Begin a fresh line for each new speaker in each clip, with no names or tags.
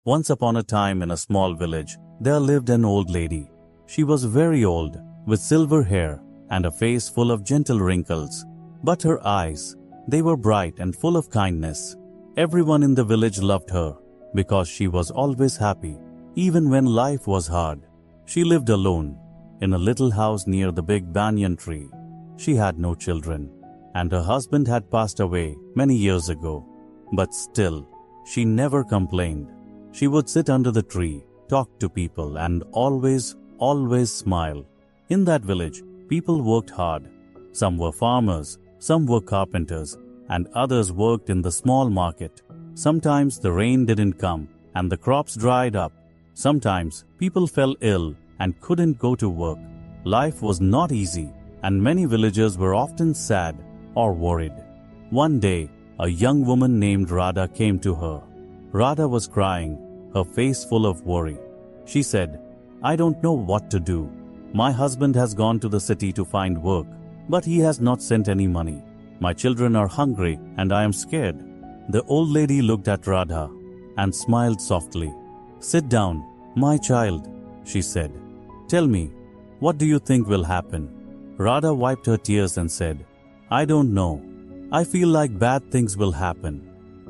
Once upon a time in a small village, there lived an old lady. She was very old, with silver hair and a face full of gentle wrinkles. But her eyes, they were bright and full of kindness. Everyone in the village loved her because she was always happy, even when life was hard. She lived alone in a little house near the big banyan tree. She had no children, and her husband had passed away many years ago. But still, she never complained. She would sit under the tree, talk to people, and always smile. In that village, people worked hard. Some were farmers, some were carpenters, and others worked in the small market. Sometimes the rain didn't come, and the crops dried up. Sometimes people fell ill and couldn't go to work. Life was not easy, and many villagers were often sad or worried. One day, a young woman named Radha came to her. Radha was crying, her face full of worry. She said, "I don't know what to do. My husband has gone to the city to find work, but he has not sent any money. My children are hungry and I am scared." The old lady looked at Radha and smiled softly. "Sit down, my child," she said. "Tell me, what do you think will happen?" Radha wiped her tears and said, "I don't know. I feel like bad things will happen.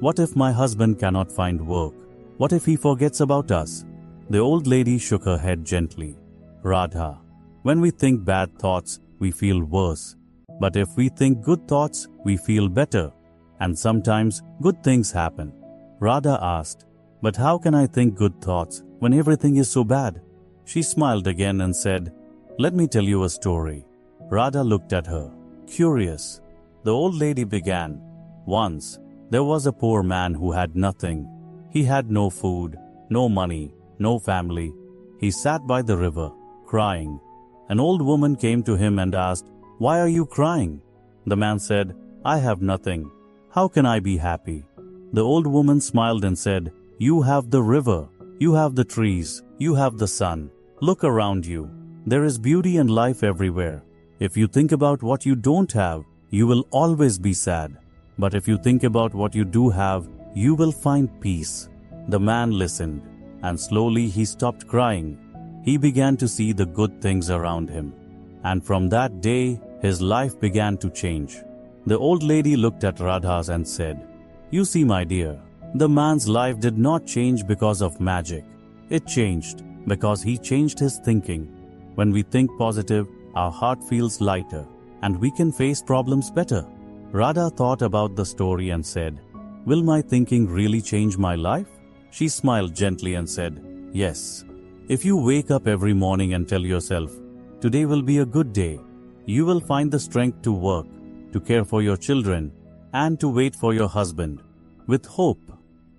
What if my husband cannot find work? What if he forgets about us?" The old lady shook her head gently. "Radha, when we think bad thoughts, we feel worse. But if we think good thoughts, we feel better. And sometimes good things happen." Radha asked, "But how can I think good thoughts when everything is so bad?" She smiled again and said, "Let me tell you a story." Radha looked at her, curious. The old lady began, "Once, there was a poor man who had nothing. He had no food, no money, no family. He sat by the river, crying. An old woman came to him and asked, 'Why are you crying?' The man said, 'I have nothing. How can I be happy?' The old woman smiled and said, 'You have the river, you have the trees, you have the sun. Look around you. There is beauty and life everywhere. If you think about what you don't have, you will always be sad. But if you think about what you do have, you will find peace." The man listened, and slowly he stopped crying. He began to see the good things around him. And from that day, his life began to change. The old lady looked at Radha and said, "You see, my dear, the man's life did not change because of magic. It changed because he changed his thinking. When we think positive, our heart feels lighter, and we can face problems better." Radha thought about the story and said, "Will my thinking really change my life?" She smiled gently and said, "Yes. If you wake up every morning and tell yourself, 'Today will be a good day,' you will find the strength to work, to care for your children, and to wait for your husband with hope.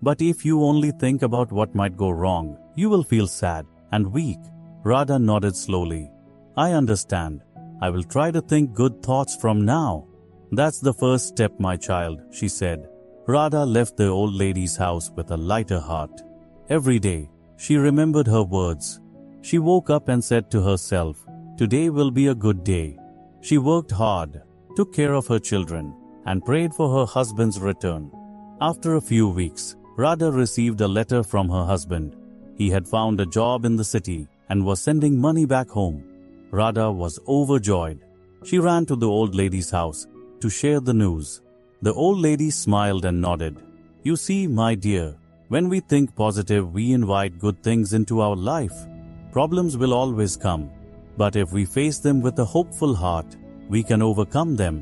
But if you only think about what might go wrong, you will feel sad and weak." Radha nodded slowly. "I understand. I will try to think good thoughts from now." "That's the first step, my child," she said. Radha left the old lady's house with a lighter heart. Every day, she remembered her words. She woke up and said to herself, "Today will be a good day." She worked hard, took care of her children, and prayed for her husband's return. After a few weeks, Radha received a letter from her husband. He had found a job in the city and was sending money back home. Radha was overjoyed. She ran to the old lady's house to share the news. The old lady smiled and nodded. "You see, my dear, when we think positive, we invite good things into our life. Problems will always come, but if we face them with a hopeful heart, we can overcome them."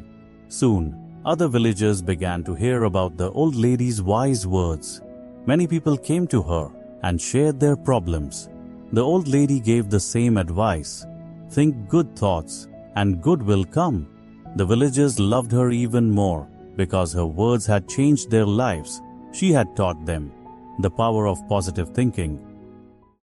Soon, other villagers began to hear about the old lady's wise words. Many people came to her and shared their problems. The old lady gave the same advice. Think good thoughts, and good will come. The villagers loved her even more because her words had changed their lives. She had taught them the power of positive thinking